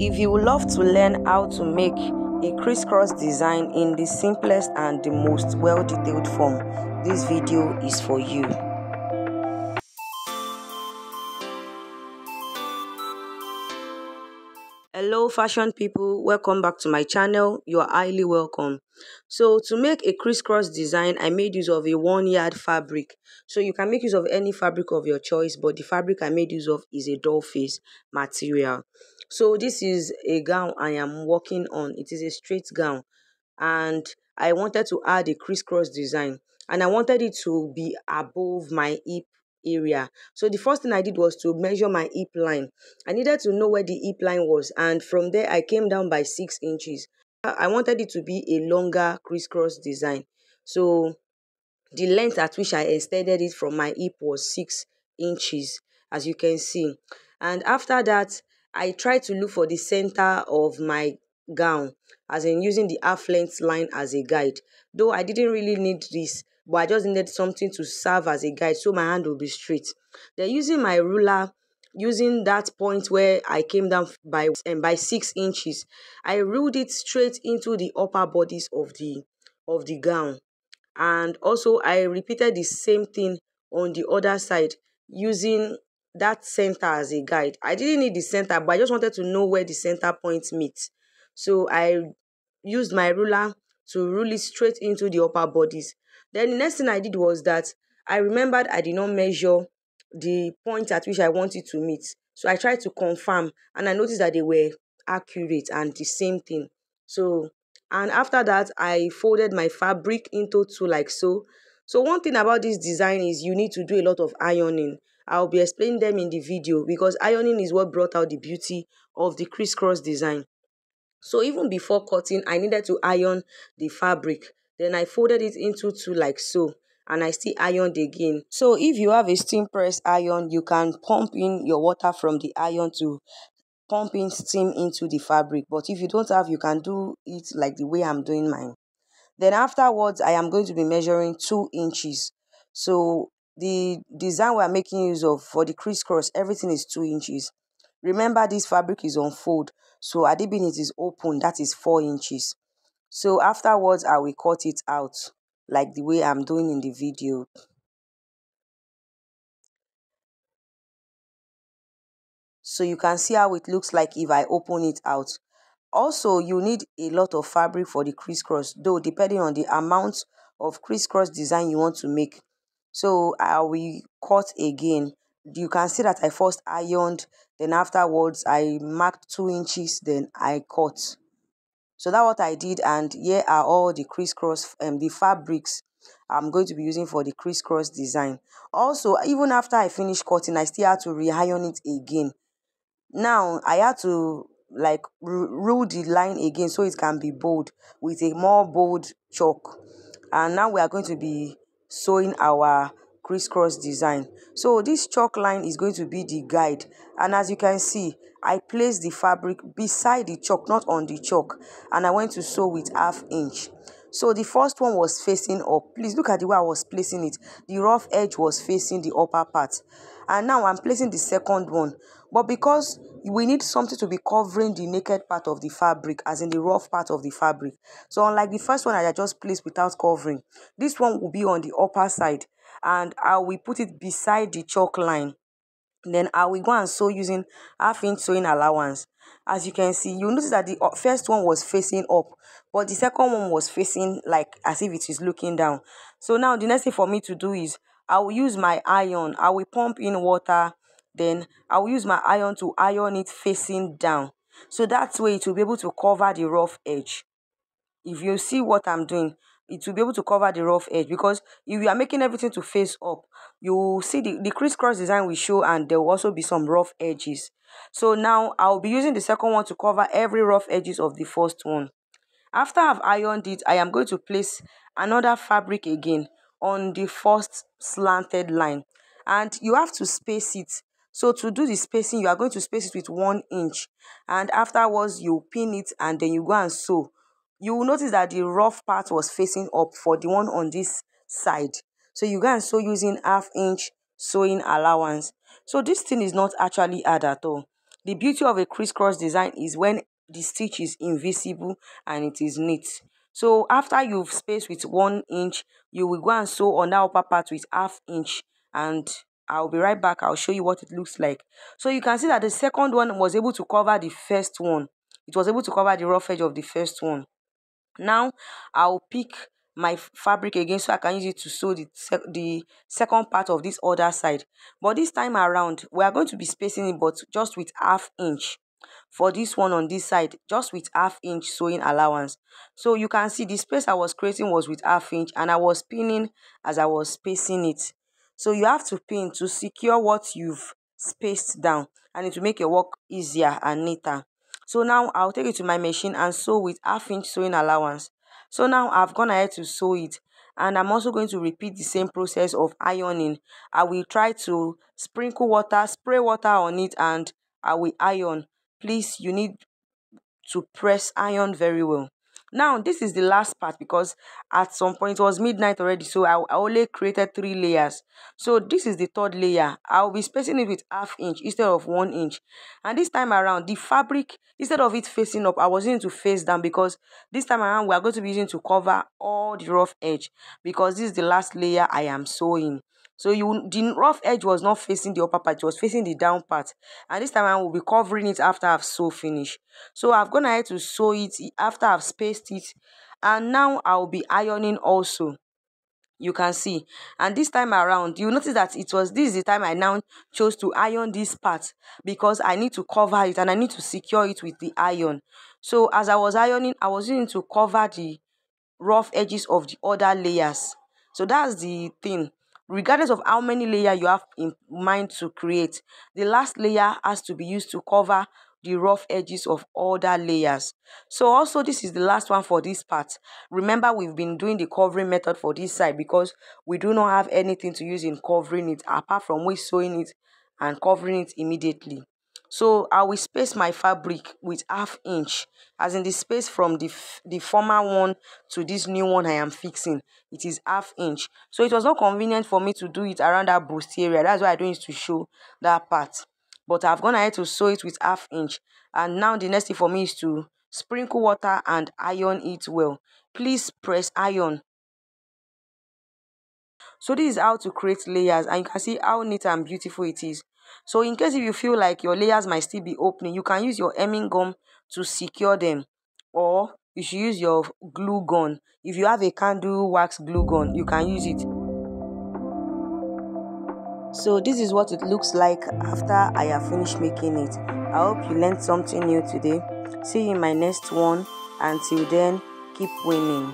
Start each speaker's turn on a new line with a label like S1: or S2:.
S1: If you would love to learn how to make a crisscross design in the simplest and the most well-detailed form, this video is for you. Hello fashion people, welcome back to my channel. You are highly welcome. So to make a crisscross design, I made use of a 1-yard fabric. So you can make use of any fabric of your choice, but the fabric I made use of is a doll face material. So this is a gown I am working on. It is a straight gown and I wanted to add a crisscross design and I wanted it to be above my hip area. So the first thing I did was to measure my hip line. I needed to know where the hip line was, and from there I came down by 6 inches. I wanted it to be a longer crisscross design. So the length at which I extended it from my hip was 6 inches, as you can see. And after that, I tried to look for the center of my gown, as in using the half length line as a guide. Though I didn't really need this, but I just needed something to serve as a guide so my hand will be straight. Then using my ruler, using that point where I came down by 6 inches, I ruled it straight into the upper bodies of the gown. And also I repeated the same thing on the other side using that center as a guide. I didn't need the center, but I just wanted to know where the center point meets. So I used my ruler to rule it straight into the upper bodies. Then the next thing I did was that I remembered I did not measure the point at which I wanted to meet. So I tried to confirm and I noticed that they were accurate and the same thing. And after that, I folded my fabric into two like so. So one thing about this design is you need to do a lot of ironing. I'll be explaining them in the video because ironing is what brought out the beauty of the crisscross design. So even before cutting, I needed to iron the fabric. Then I folded it into two like so. And I still ironed again. So if you have a steam press iron, you can pump in your water from the iron to pump in steam into the fabric. But if you don't have, you can do it like the way I'm doing mine. Then afterwards, I am going to be measuring 2 inches. So the design we're making use of for the crisscross, everything is 2 inches. Remember, this fabric is on fold, so at the beginning it is open, that is 4 inches. So afterwards, I will cut it out like the way I'm doing in the video. So you can see how it looks like if I open it out. Also, you need a lot of fabric for the crisscross, though depending on the amount of crisscross design you want to make. So I will cut again. You can see that I first ironed, then afterwards I marked 2 inches, then I cut. So that's what I did, and here are all the crisscross the fabrics I'm going to be using for the crisscross design. Also, even after I finished cutting, I still had to re-iron it again. Now I had to like rule the line again so it can be bold with a more bold chalk. And now we are going to be sewing our crisscross design. So this chalk line is going to be the guide, and as you can see, I placed the fabric beside the chalk, not on the chalk, and I went to sew with 1/2 inch. So the first one was facing up. Please look at the way I was placing it. The rough edge was facing the upper part. And now I'm placing the second one. But because we need something to be covering the naked part of the fabric, as in the rough part of the fabric. So unlike the first one I just placed without covering, this one will be on the upper side. And I will put it beside the chalk line. Then I will go and sew using 1/2 inch sewing allowance. As you can see, you notice that the first one was facing up, but the second one was facing like as if it is looking down. So now the next thing for me to do is I will use my iron. I will pump in water, then I will use my iron to iron it facing down. So that way it will be able to cover the rough edge. If you see what I'm doing, it will be able to cover the rough edge, because if you are making everything to face up, you will see the crisscross design will show, and there will also be some rough edges. So now I'll be using the second one to cover every rough edges of the first one. After I've ironed it, I am going to place another fabric again on the first slanted line, and you have to space it. So to do the spacing, you are going to space it with 1 inch, and afterwards you pin it and then you go and sew. You will notice that the rough part was facing up for the one on this side. So you go and sew using 1/2 inch sewing allowance. So this thing is not actually hard at all. The beauty of a crisscross design is when the stitch is invisible and it is neat. So after you've spaced with 1 inch, you will go and sew on that upper part with ½ inch, and I'll be right back. I'll show you what it looks like. So you can see that the second one was able to cover the first one. It was able to cover the rough edge of the first one. Now I'll pick my fabric again so I can use it to sew the second part of this other side. But this time around, we are going to be spacing it, but just with ½ inch. For this one on this side, just with ½ inch sewing allowance. So you can see the space I was creating was with ½ inch, and I was pinning as I was spacing it. So you have to pin to secure what you've spaced down, and it will make your work easier and neater. So now I'll take it to my machine and sew with ½ inch sewing allowance. So now I've gone ahead to sew it, and I'm also going to repeat the same process of ironing. I will try to sprinkle water, spray water on it, and I will iron. Please, you need to press iron very well. Now this is the last part, because at some point it was midnight already, so I only created 3 layers. So this is the third layer. I'll be spacing it with ½ inch instead of 1 inch, and this time around the fabric, instead of it facing up, I was using to face down, because this time around we are going to be using to cover all the rough edge, because this is the last layer I am sewing. So the rough edge was not facing the upper part, it was facing the down part, and this time I will be covering it after I've sew finish. So I've gone ahead to sew it after I've spaced it, and now I'll be ironing also. You can see, and this time around you notice that this is the time I now chose to iron this part, because I need to cover it and I need to secure it with the iron. So as I was ironing, I was using to cover the rough edges of the other layers. So that's the thing. Regardless of how many layers you have in mind to create, the last layer has to be used to cover the rough edges of other layers. So also this is the last one for this part. Remember, we've been doing the covering method for this side because we do not have anything to use in covering it apart from we sewing it and covering it immediately. So I will space my fabric with ½ inch, as in the space from the former one to this new one I am fixing. It is ½ inch. So it was not convenient for me to do it around that bust area. That's why I don't use to show that part. But I've gone ahead to sew it with ½ inch. And now the next thing for me is to sprinkle water and iron it well. Please press iron. So this is how to create layers, and you can see how neat and beautiful it is. So in case if you feel like your layers might still be opening, you can use your hemming gum to secure them, or you should use your glue gun. If you have a candle wax glue gun, you can use it. So this is what it looks like after I have finished making it. I hope you learned something new today. See you in my next one. Until then, keep winning.